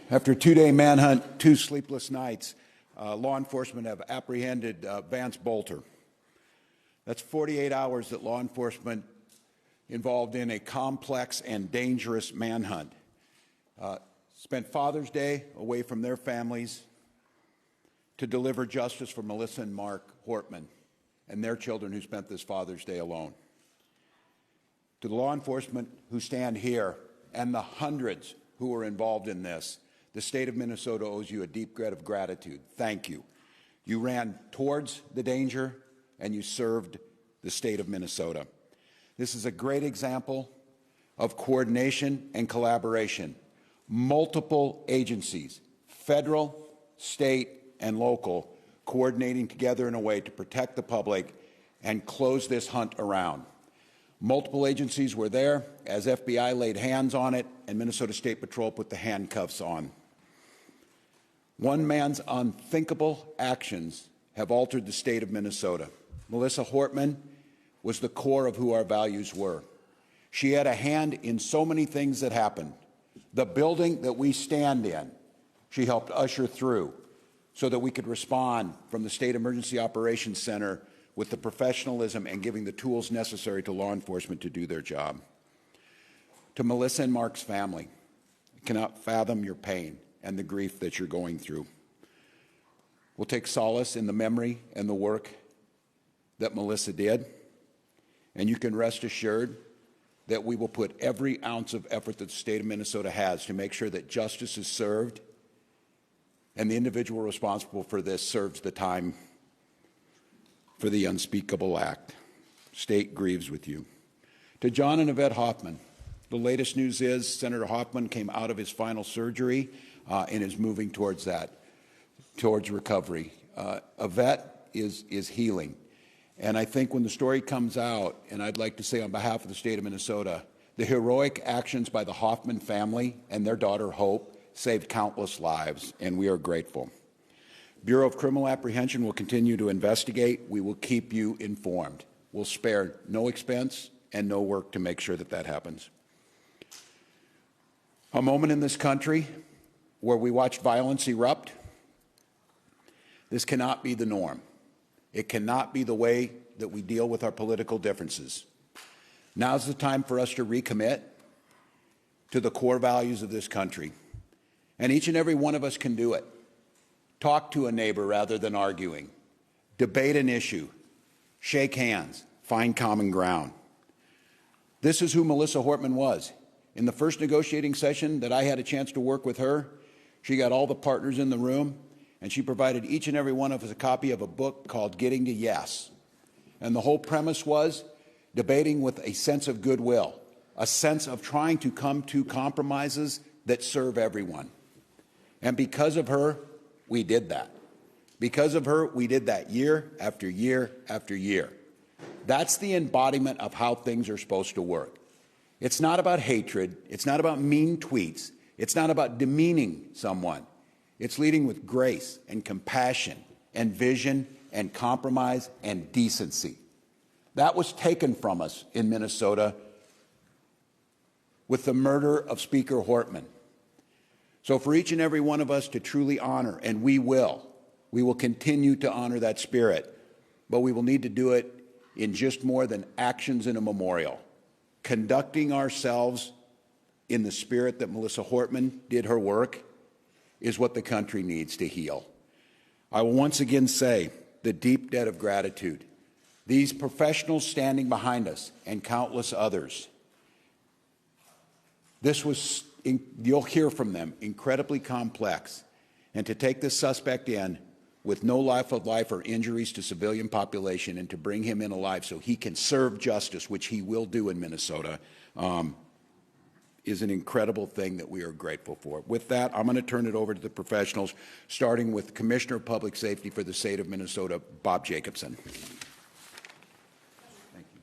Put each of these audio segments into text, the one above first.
After a two-day manhunt, 2 sleepless nights, law enforcement have apprehended Vance Bolter. That's 48 hours that law enforcement involved in a complex and dangerous manhunt. Spent Father's Day away from their families to deliver justice for Melissa and Mark Hortman and their children who spent this Father's Day alone. To the law enforcement who stand here and the hundreds who were involved in this, the state of Minnesota owes you a deep debt of gratitude. Thank you. You ran towards the danger and you served the state of Minnesota. This is a great example of coordination and collaboration. Multiple agencies, federal, state, and local, coordinating together in a way to protect the public and close this hunt around. Multiple agencies were there as FBI laid hands on it and Minnesota State Patrol put the handcuffs on. One man's unthinkable actions have altered the state of Minnesota. Melissa Hortman was the core of who our values were. She had a hand in so many things that happened. The building that we stand in, she helped usher through so that we could respond from the State Emergency Operations Center with the professionalism and giving the tools necessary to law enforcement to do their job. To Melissa and Mark's family, I cannot fathom your pain and the grief that you're going through. We'll take solace in the memory and the work that Melissa did, and you can rest assured that we will put every ounce of effort that the state of Minnesota has to make sure that justice is served and the individual responsible for this serves the time for the unspeakable act. State grieves with you. To John and Yvette Hoffman, the latest news is Senator Hoffman came out of his final surgery and is moving towards that, towards recovery. Yvette is healing. And I think when the story comes out, and I'd like to say on behalf of the state of Minnesota, the heroic actions by the Hoffman family and their daughter Hope saved countless lives, and we are grateful. Bureau of Criminal Apprehension will continue to investigate. We will keep you informed. We'll spare no expense and no work to make sure that that happens. A moment in this country where we watch violence erupt. This cannot be the norm. It cannot be the way that we deal with our political differences. Now's the time for us to recommit to the core values of this country. And each and every one of us can do it. Talk to a neighbor rather than arguing. Debate an issue. Shake hands. Find common ground. This is who Melissa Hortman was. In the first negotiating session that I had a chance to work with her, she got all the partners in the room, and she provided each and every one of us a copy of a book called Getting to Yes. And the whole premise was debating with a sense of goodwill, a sense of trying to come to compromises that serve everyone. And because of her, we did that. Because of her, we did that year after year after year. That's the embodiment of how things are supposed to work. It's not about hatred. It's not about mean tweets. It's not about demeaning someone. It's leading with grace and compassion and vision and compromise and decency. That was taken from us in Minnesota with the murder of Speaker Hortman. So for each and every one of us to truly honor, and we will continue to honor that spirit, but we will need to do it in just more than actions in a memorial. Conducting ourselves in the spirit that Melissa Hortman did her work is what the country needs to heal. I will once again say the deep debt of gratitude. These professionals standing behind us and countless others, this was, you'll hear from them, incredibly complex. And to take this suspect in with no life of life or injuries to civilian population and to bring him in alive so he can serve justice, which he will do in Minnesota, is an incredible thing that we are grateful for. With that, I'm going to turn it over to the professionals, starting with Commissioner of Public Safety for the state of Minnesota, Bob Jacobson. Thank you.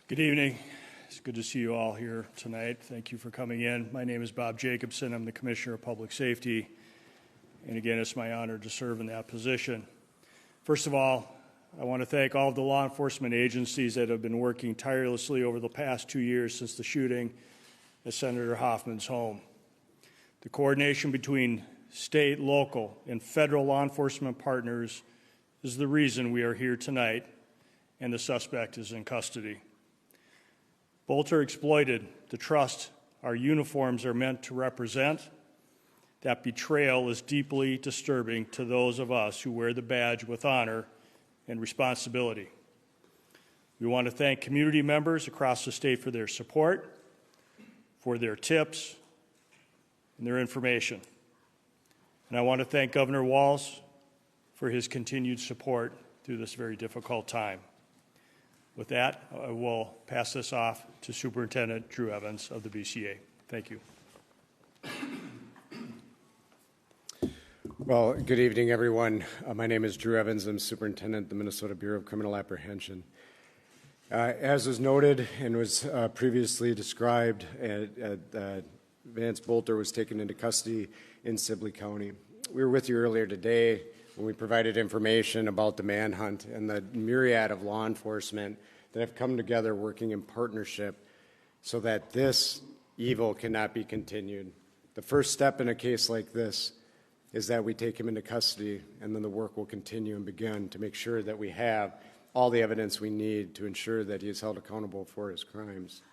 Good evening. It's good to see you all here tonight. Thank you for coming in. My name is Bob Jacobson. I'm the Commissioner of Public Safety. And again, it's my honor to serve in that position. First of all, I want to thank all of the law enforcement agencies that have been working tirelessly over the past 2 years since the shooting at Senator Hoffman's home. The coordination between state, local, and federal law enforcement partners is the reason we are here tonight, and the suspect is in custody. Bolter exploited the trust our uniforms are meant to represent. That betrayal is deeply disturbing to those of us who wear the badge with honor and responsibility. We want to thank community members across the state for their support, for their tips, and their information. And I want to thank Governor Walz for his continued support through this very difficult time. With that, I will pass this off to Superintendent Drew Evans of the BCA. Thank you. Well, good evening, everyone. My name is Drew Evans. I'm Superintendent of the Minnesota Bureau of Criminal Apprehension. As was noted and was previously described, Vance Bolter was taken into custody in Sibley County. We were with you earlier today when we provided information about the manhunt and the myriad of law enforcement that have come together working in partnership so that this evil cannot be continued. The first step in a case like this is that we take him into custody, and then the work will continue and begin to make sure that we have all the evidence we need to ensure that he is held accountable for his crimes.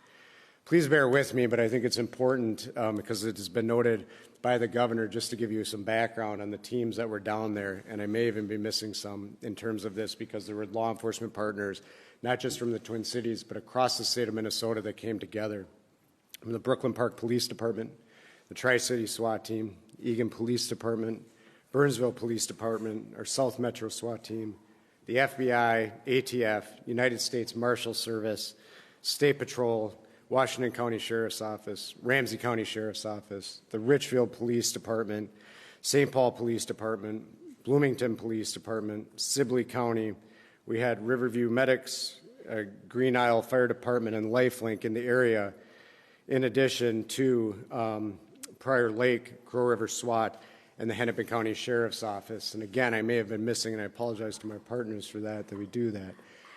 Please bear with me, but I think it's important because it has been noted by the governor just to give you some background on the teams that were down there, and I may even be missing some in terms of this because there were law enforcement partners, not just from the Twin Cities, but across the state of Minnesota that came together. From the Brooklyn Park Police Department, the Tri-City SWAT Team, Eagan Police Department, Burnsville Police Department, our South Metro SWAT Team, the FBI, ATF, United States Marshal Service, State Patrol, Washington County Sheriff's Office, Ramsey County Sheriff's Office, the Richfield Police Department, St. Paul Police Department, Bloomington Police Department, Sibley County. We had Riverview Medics, Green Isle Fire Department, and Lifelink in the area, in addition to Prior Lake, Crow River SWAT, and the Hennepin County Sheriff's Office. And again, I may have been missing, and I apologize to my partners for that we do that.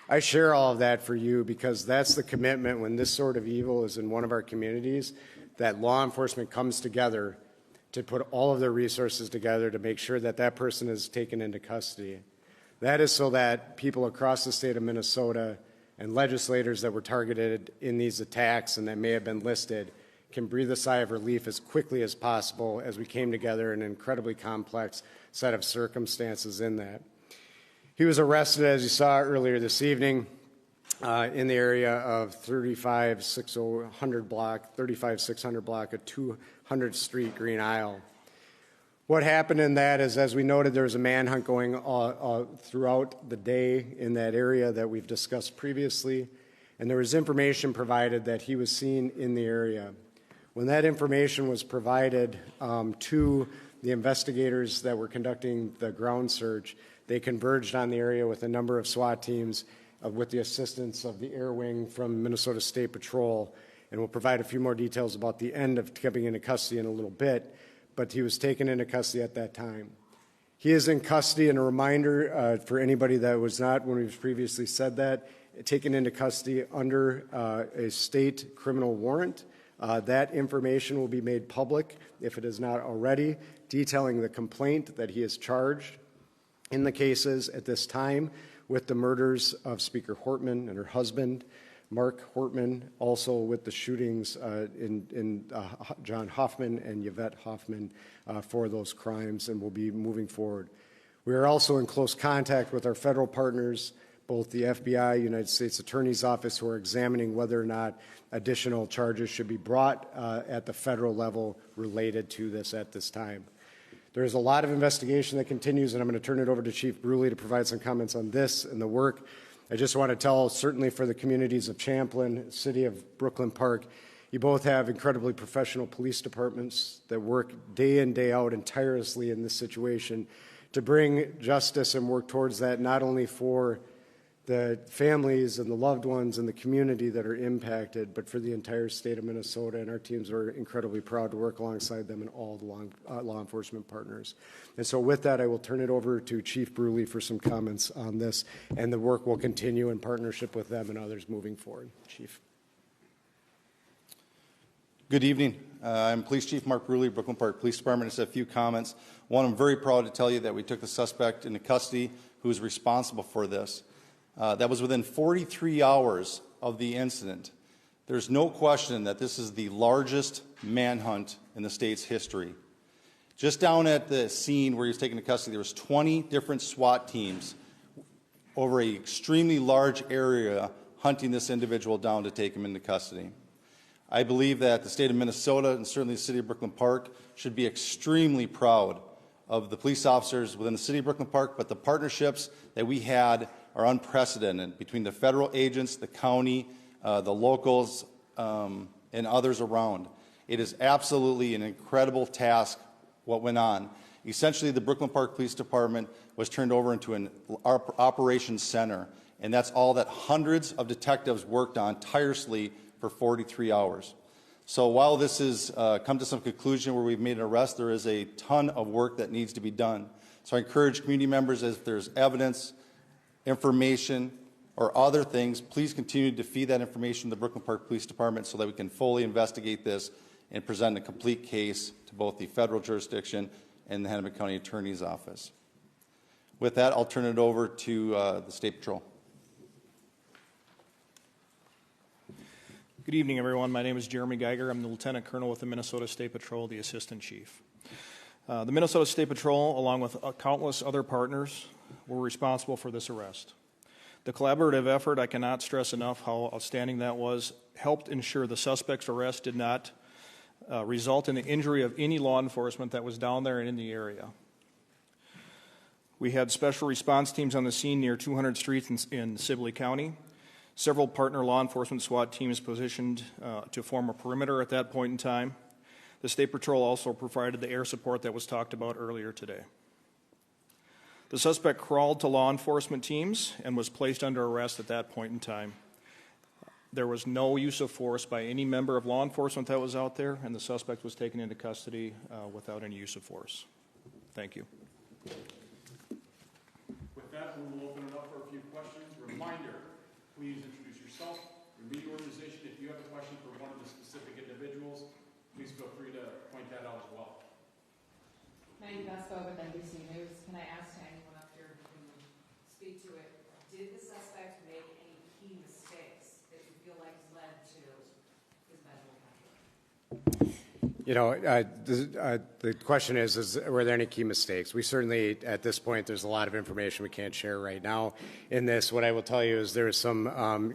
I share all of that for you because that's the commitment when this sort of evil is in one of our communities, that law enforcement comes together to put all of their resources together to make sure that that person is taken into custody. That is so that people across the state of Minnesota and legislators that were targeted in these attacks and that may have been listed can breathe a sigh of relief as quickly as possible as we came together in an incredibly complex set of circumstances in that. He was arrested, as you saw earlier this evening, in the area of 35600 block of 200th Street, Green Isle. What happened in that is, as we noted, there was a manhunt going throughout the day in that area that we've discussed previously, and there was information provided that he was seen in the area. When that information was provided to the investigators that were conducting the ground search, they converged on the area with a number of SWAT teams with the assistance of the Air Wing from Minnesota State Patrol, and we'll provide a few more details about the end of coming into custody in a little bit, but he was taken into custody at that time. He is in custody, and a reminder for anybody that was not, when we've previously said that, taken into custody under a state criminal warrant. That information will be made public, if it is not already, detailing the complaint that he is charged in the cases at this time with the murders of Speaker Hortman and her husband, Mark Hortman, also with the shootings in John Hoffman and Yvette Hoffman for those crimes, and will be moving forward. We are also in close contact with our federal partners, both the FBI, United States Attorney's Office, who are examining whether or not additional charges should be brought at the federal level related to this at this time. There is a lot of investigation that continues, and I'm going to turn it over to Chief Brley to provide some comments on this and the work. I just want to tell, certainly for the communities of Champlin, city of Brooklyn Park, you both have incredibly professional police departments that work day in, day out and tirelessly in this situation to bring justice and work towards that, not only for the families and the loved ones and the community that are impacted, but for the entire state of Minnesota. And our teams are incredibly proud to work alongside them and all the law enforcement partners. And so with that, I will turn it over to Chief Brley for some comments on this, and the work will continue in partnership with them and others moving forward. Chief. Good evening. I'm Police Chief Mark Brley, Brooklyn Park Police Department. Just a few comments. One, I'm very proud to tell you that we took the suspect into custody who is responsible for this. That was within 43 hours of the incident. There's no question that this is the largest manhunt in the state's history. Just down at the scene where he was taken into custody, there was 20 different SWAT teams over an extremely large area hunting this individual down to take him into custody. I believe that the state of Minnesota and certainly the city of Brooklyn Park should be extremely proud of the police officers within the city of Brooklyn Park, but the partnerships that we had are unprecedented between the federal agents, the county, the locals, and others around. It is absolutely an incredible task what went on. Essentially, the Brooklyn Park Police Department was turned over into an operations center, and that's all that hundreds of detectives worked on tirelessly for 43 hours. So while this has come to some conclusion where we've made an arrest, there is a ton of work that needs to be done. So I encourage community members, if there's evidence, information, or other things, please continue to feed that information to the Brooklyn Park Police Department so that we can fully investigate this and present a complete case to both the federal jurisdiction and the Hennepin County Attorney's Office. With that, I'll turn it over to the State Patrol. Good evening, everyone. My name is Jeremy Geiger. I'm the Lieutenant Colonel with the Minnesota State Patrol, the Assistant Chief. The Minnesota State Patrol, along with countless other partners, were responsible for this arrest. The collaborative effort, I cannot stress enough how outstanding that was, helped ensure the suspect's arrest did not result in the injury of any law enforcement that was down there and in the area. We had special response teams on the scene near 200th Street in Sibley County. Several partner law enforcement SWAT teams positioned to form a perimeter at that point in time. The State Patrol also provided the air support that was talked about earlier today. The suspect crawled to law enforcement teams and was placed under arrest at that point in time. There was no use of force by any member of law enforcement that was out there, and the suspect was taken into custody without any use of force. Thank you. With that, we will open it up for a few questions. Reminder, please introduce yourself, your media organization. If you have a question for one of the specific individuals, please feel free to point that out as well. Maggie Vesco with NBC News. Can I ask anyone up here who can speak to it, did the suspect make any key mistakes that you feel like led to his medical capture? You know, the question is were there any key mistakes? We certainly, at this point, there's a lot of information we can't share right now in this. What I will tell you is there is some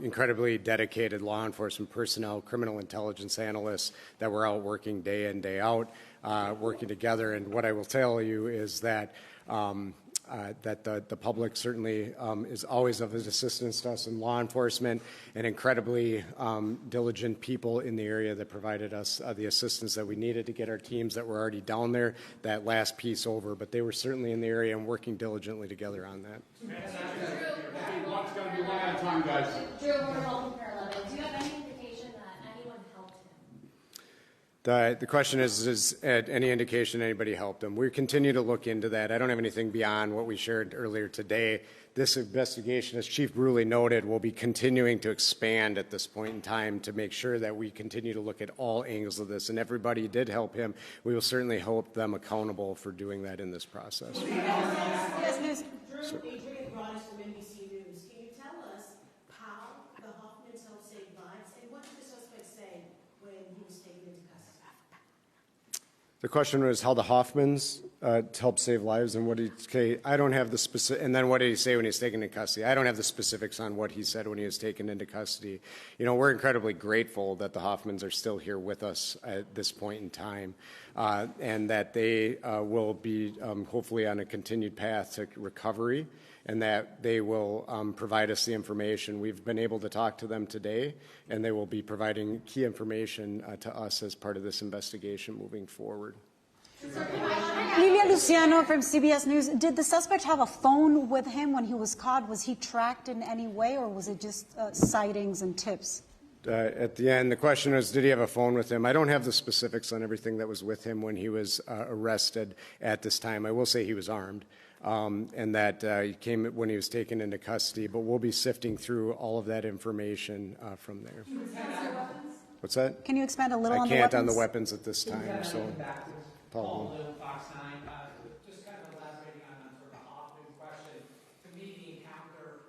incredibly dedicated law enforcement personnel, criminal intelligence analysts that were out working day in, day out, working together. And what I will tell you is that that the public certainly is always of assistance to us in law enforcement, and incredibly diligent people in the area that provided us the assistance that we needed to get our teams that were already down there that last piece over. But they were certainly in the area and working diligently together on that. It's going to be one at a time, guys. Drew, we're helping for 11. Do you have any indication that anyone helped him? The question is any indication anybody helped him? We continue to look into that. I don't have anything beyond what we shared earlier today. This investigation, as Chief Brley noted, will be continuing to expand at this point in time to make sure that we continue to look at all angles of this. And everybody did help him. We will certainly hold them accountable for doing that in this process. Yes, Drew, Adrian Broadus from NBC News. Can you tell us how the Hoffmans helped save lives, and what did the suspect say when he was taken into custody? The question was how the Hoffmans helped save lives, and what did he say? I don't have the specific. And then what did he say when he was taken into custody? I don't have the specifics on what he said when he was taken into custody. You know, we're incredibly grateful that the Hoffmans are still here with us at this point in time, and that they will be hopefully on a continued path to recovery, and that they will provide us the information. We've been able to talk to them today, and they will be providing key information to us as part of this investigation moving forward. Lilian Luciano from CBS News. Did the suspect have a phone with him when he was caught? Was he tracked in any way, or was it just sightings and tips? At the end, the question was, did he have a phone with him? I don't have the specifics on everything that was with him when he was arrested at this time. I will say he was armed, and that he came when he was taken into custody, but we'll be sifting through all of that information from there. What's that? Can you expand a little on the weapons? I can't on the weapons? weapons at this time, so Paul. Just kind of elaborating on sort of the Hoffman question. To me, the encounter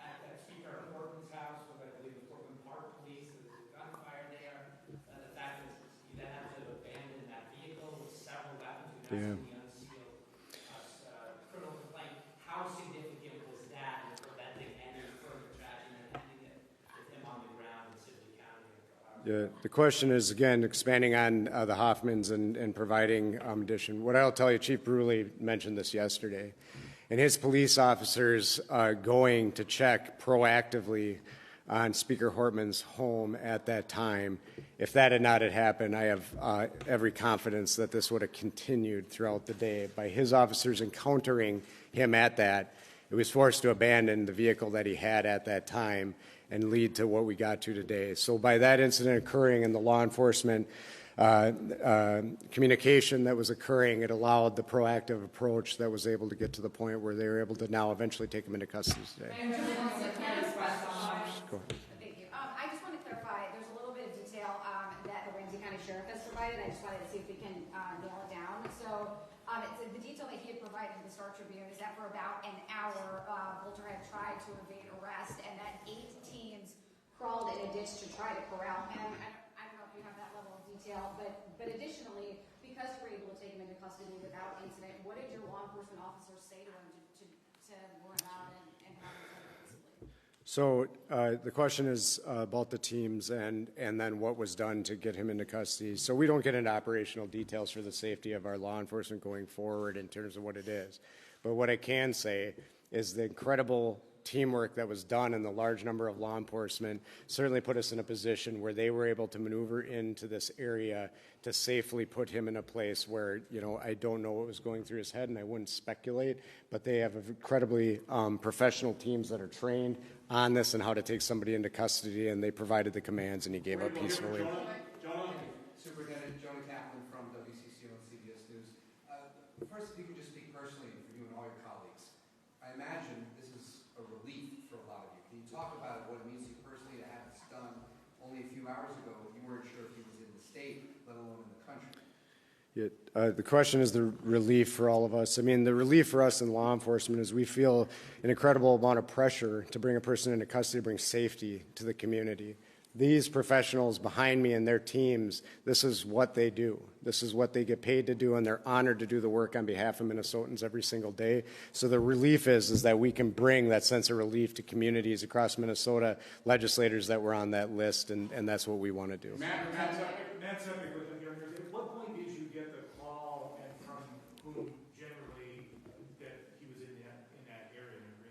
at Speaker Horton's house with, I believe, the Portland Park Police, there was a gunfire there. The fact is you then have to abandon that vehicle with several weapons. Yeah. The unsealed criminal complaint. How significant was that in preventing any further tragedy and ending it with him on the ground in Sibley County? Yeah, the question is, again, expanding on the Hoffmans and providing addition. What I'll tell you, Chief Brley mentioned this yesterday, and his police officers going to check proactively on Speaker Hortman's home at that time. If that had not happened, I have every confidence that this would have continued throughout the day. By his officers encountering him at that, it was forced to abandon the vehicle that he had at that time and lead to what we got to today. So by that incident occurring and the law enforcement communication that was occurring, it allowed the proactive approach that was able to get to the point where they were able to now eventually take him into custody today. Thank you. I just want to clarify, there's a little bit of detail that the Ramsey County Sheriff has provided. I just wanted to see if we can nail it down. So it's the detail that he had provided to the Star Tribune is that for about an hour, Bolter had tried to evade arrest, and that 8 teams crawled in a ditch to try to corral him. I don't know if you have that level of detail, but additionally, because you were able to take him into custody without incident, what did your law enforcement officers say to him to warn him out and have him taken peaceably? So the question is about the teams and then what was done to get him into custody. So we don't get into operational details for the safety of our law enforcement going forward in terms of what it is. But what I can say is the incredible teamwork that was done and the large number of law enforcement certainly put us in a position where they were able to maneuver into this area to safely put him in a place where, you know, I don't know what was going through his head and I wouldn't speculate, but they have incredibly professional teams that are trained on this and how to take somebody into custody, and they provided the commands and he gave up peacefully. Superintendent Jonah Kaplan from WCCO and CBS News. First, if you could just speak personally for you and all your colleagues. I imagine this is a relief for a lot of you. Can you talk about what it means to you personally to have this done? Only a few hours ago, you weren't sure if he was in the state, let alone in the country. Yeah, the question is the relief for all of us. I mean, the relief for us in law enforcement is we feel an incredible amount of pressure to bring a person into custody, bring safety to the community. These professionals behind me and their teams, this is what they do. This is what they get paid to do, and they're honored to do the work on behalf of Minnesotans every single day. So the relief is that we can bring that sense of relief to communities across Minnesota, legislators that were on that list, and that's what we want to do. Matt Sepik with the Youngers. At what point did you get the call, and from whom generally, that he was in that area in the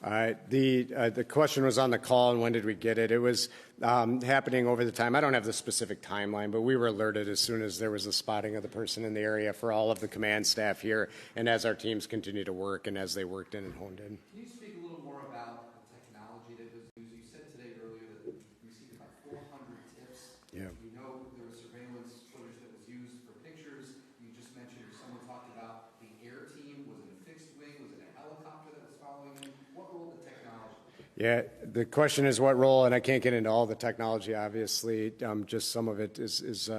arena? The question was on the call and when did we get it. It was happening over the time. I don't have the specific timeline, but we were alerted as soon as there was a spotting of the person in the area for all of the command staff here, and as our teams continue to work and as they worked in and honed in. Can you speak a little more about the technology that was used? You said today earlier that you received about 400 tips. Yeah. We know there was surveillance footage that was used for pictures. You just mentioned, or someone talked about the air team. Was it a fixed wing? Was it a helicopter that was following him? What role did technology? Yeah, the question is what role, and I can't get into all the technology, obviously. Just some of it is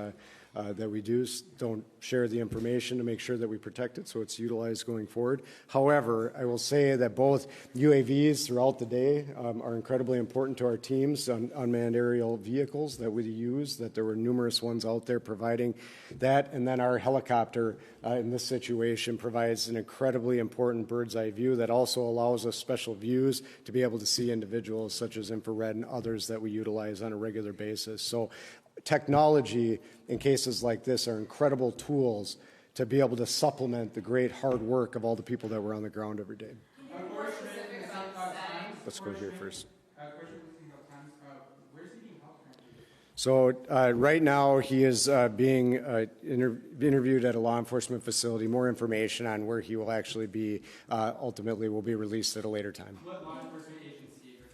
that we don't share the information to make sure that we protect it so it's utilized going forward. However, I will say that both UAVs throughout the day are incredibly important to our teams on unmanned aerial vehicles that we use, that there were numerous ones out there providing that. And then our helicopter in this situation provides an incredibly important bird's eye view that also allows us special views to be able to see individuals such as infrared and others that we utilize on a regular basis. So technology in cases like this are incredible tools to be able to supplement the great hard work of all the people that were on the ground every day. So right now he is being interviewed at a law enforcement facility. More information on where he will actually be ultimately will be released at a later time. What law enforcement agency or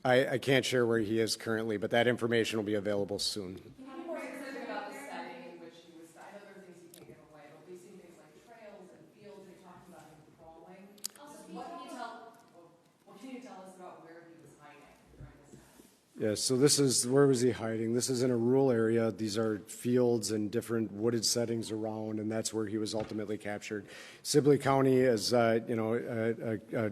facility? I can't share where he is currently, but that information will be available soon. Can you be more specific about the setting in which he was? I know there are things you can't give away, but we've seen things like trails and fields. They talked about him crawling. What can you tell us about where he was hiding during this time? Yeah, so this is, where was he hiding? This is in a rural area. These are fields and different wooded settings around, and that's where he was ultimately captured. Sibley County is, a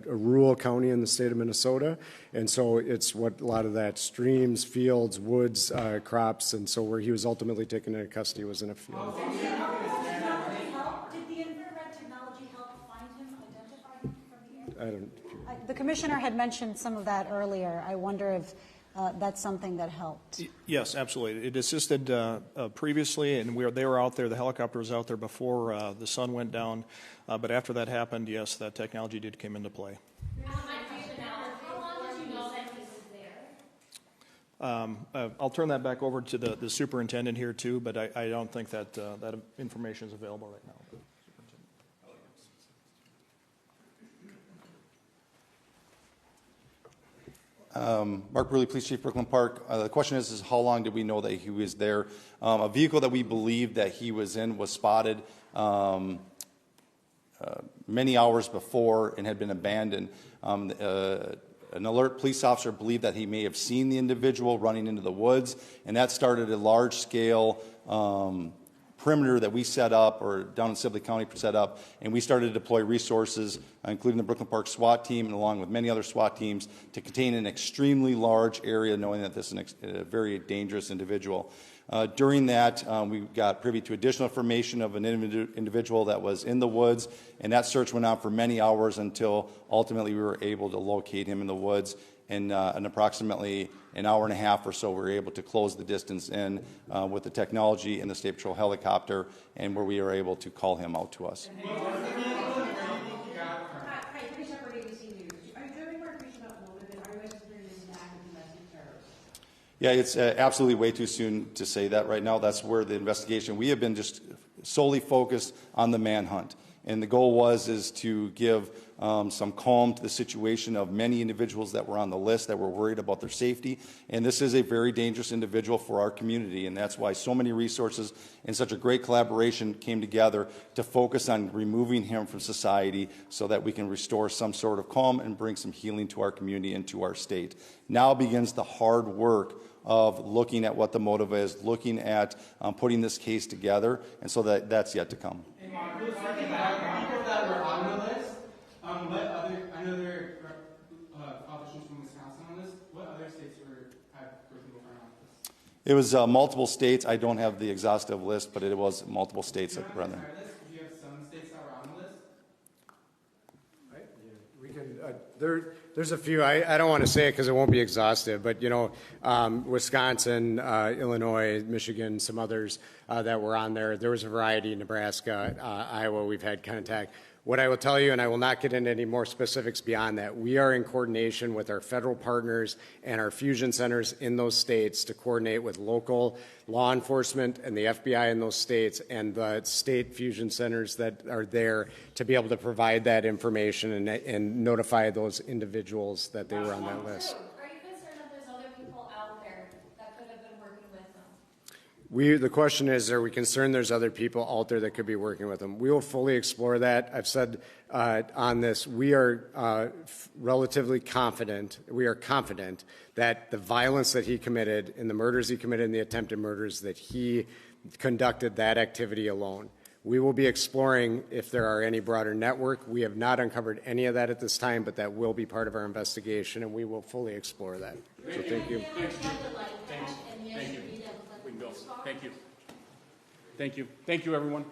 rural county in the state of Minnesota, and so it's what a lot of that streams, fields, woods, crops, and so where he was ultimately taken into custody was in a field. Did the infrared technology help find him, identify him from the air? The commissioner had mentioned some of that earlier. I wonder if that's something that helped. Yes, absolutely. It assisted previously, and they were out there. The helicopter was out there before the sun went down. But after that happened, yes, that technology did come into play. How long did you know that he was there? I'll turn that back over to the superintendent here too, but I don't think that that information is available right now. Mark Brley, Police Chief, Brooklyn Park. The question is how long did we know that he was there? A vehicle that we believe that he was in was spotted many hours before and had been abandoned. An alert police officer believed that he may have seen the individual running into the woods, and that started a large-scale perimeter that we set up, or down in Sibley County set up, and we started to deploy resources, including the Brooklyn Park SWAT team, and along with many other SWAT teams, to contain an extremely large area, knowing that this is a very dangerous individual. During that, we got privy to additional information of an individual that was in the woods, and that search went on for many hours until ultimately we were able to locate him in the woods. In approximately an hour and a half or so, we were able to close the distance in with the technology and the State Patrol helicopter, and where we were able to call him out to us. Yeah, it's absolutely way too soon to say that right now. That's where the investigation, we have been just solely focused on the manhunt. And the goal is to give some calm to the situation of many individuals that were on the list that were worried about their safety. And this is a very dangerous individual for our community, and that's why so many resources and such a great collaboration came together to focus on removing him from society so that we can restore some sort of calm and bring some healing to our community and to our state. Now begins the hard work of looking at what the motive is, looking at putting this case together, and so that's yet to come. Hey, Mark, people that were on the list, I know there are politicians from Wisconsin on this. What other states had people on this? It was multiple states. I don't have the exhaustive list, but it was multiple states that were on there. Do you have some states that were on the list? We can. There's a few. I don't want to say it because it won't be exhaustive, but Wisconsin, Illinois, Michigan, some others that were on there. There was a variety. Nebraska, Iowa. We've had contact. What I will tell you, and I will not get into any more specifics beyond that, we are in coordination with our federal partners and our fusion centers in those states to coordinate with local law enforcement and the FBI in those states and the state fusion centers that are there to be able to provide that information and notify those individuals that they were on that list. Are you concerned that there's other people out there that could have been working with them? The question is, are we concerned there's other people out there that could be working with them? We will fully explore that. I've said on this, we are relatively confident, we are confident that the violence that he committed and the murders he committed and the attempted murders, that he conducted that activity alone. We will be exploring if there are any broader network. We have not uncovered any of that at this time, but that will be part of our investigation, and we will fully explore that. So thank you. Thanks. Thank you. We can go. Thank you. Thank you. Thank you, everyone.